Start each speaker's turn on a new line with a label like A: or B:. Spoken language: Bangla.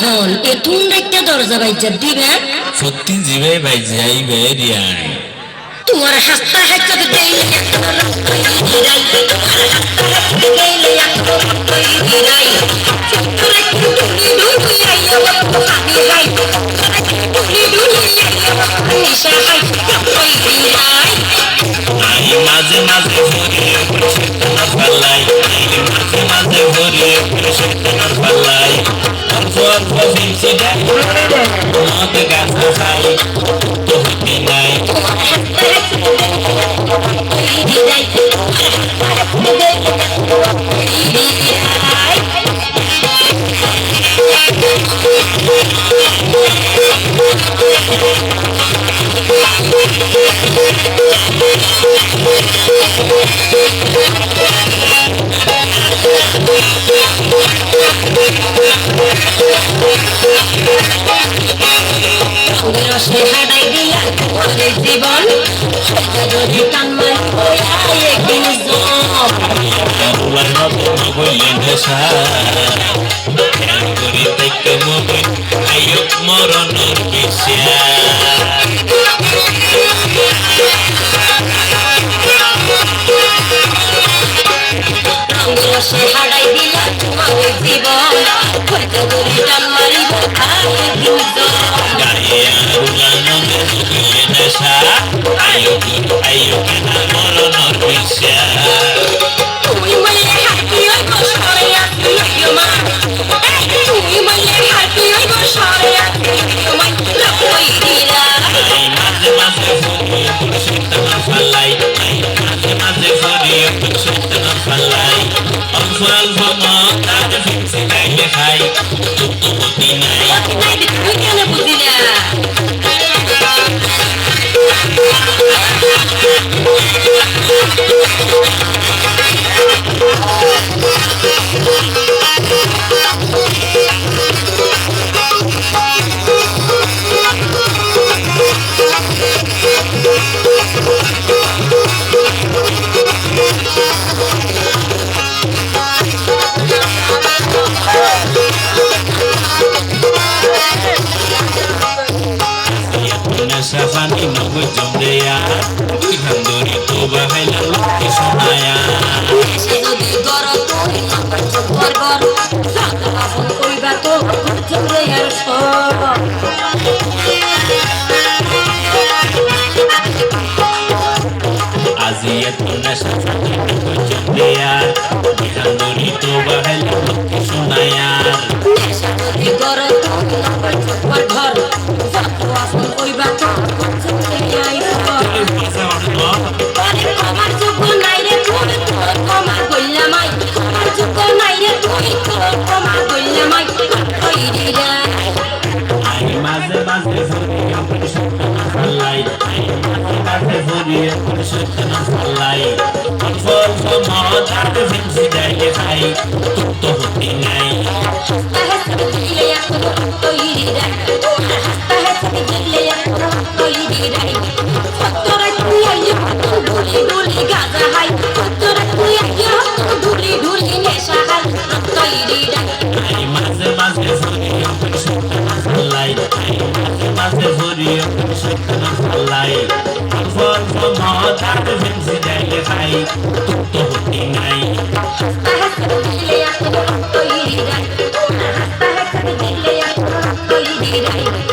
A: হন এতুন রাইতে দরজা বাইজা দিবে
B: সত্যি জিবে বাইজাই বেরিয়াই
A: তোমার হাসতা হাইতে দেইলে একটা রাস্তা ইরাই তোমার হাসতা হাইতে দেইলে একটা রাস্তা ইরাই চুরে কুড়ি দুই আইয়া আমি হাই কুড়ি দুই আইয়া নিশা হাই কই ইরাই
B: আই মাঝে মাঝে ভরিয়ে পরিশোধনা ফালাই মাঝে মাঝে ভরিয়ে পরিশোধনা ফালাই অল্প অল্প ফিরছি দেখ মদ গাছা খাই তো হতে নাই
A: রসে হাডাই দিলা তোমাদের জীবন যদি কান্মাই একদিন
B: বললেন নেশা করি তাইকে মবিন আয়ুক মরণের কিসা
A: রসে হাডাই দিলা তোমাদের জীবন যদি কান্মারিব
B: গায়ে আগুলানো বললেন নেশা আয়ুক আয়ুক মরণের কিসা
A: তুমি বলে হাতি ওই বসরে আছি মা তুমি বলে হাতি ওই বসরে আছি তোমায় লকই দিলা
B: মাঝে মাঝে ভরিয়ে পরিশোধনা ফালাই মাঝে মাঝে ভরিয়ে পরিশোধনা ফালাই অল্প অল্প মদ আর ফিরছি গাইলে খাই তো হতি নাই
A: তুই কেন বুঝিলা
B: নেশা পানি নগর জমদেয়া খান্দরি তো বাহাইলা লোকে শোনায়া
A: যদি গর তুই চোখর গর আপন কইবা তো চলে আর সব
B: আজি এত নেশা পানি নগর জমদেয়া খান্দরি তো বাহাইলা লোকে শোনায়া
A: যদি গর তুই চোখর ঘর আপন কইবা তো চলে আই আমার যোগ্য নাই রে তুই ক্ষমা কইলামাই আমার যোগ্য নাই রে তুই ক্ষমা কইলামাই কই দিলা
B: আই মাঝে মাঝে ভরিয়ে পরিশোধনা ফালাই মাঝে মাঝে ভরিয়ে পরিশোধনা ফালাই অল্প অল্প মদ আর ফিরছি গাইলে খাই তো হতি নাই আই মাঝে মাঝে ভরিয়ে পরিশোধনা ফালাই মাঝে মাঝে ভরিয়ে পরিশোধনা ফালাই অল্প অল্প মদ আর ফিরছি গাইলে খাই তো হতি নাই
A: Hasta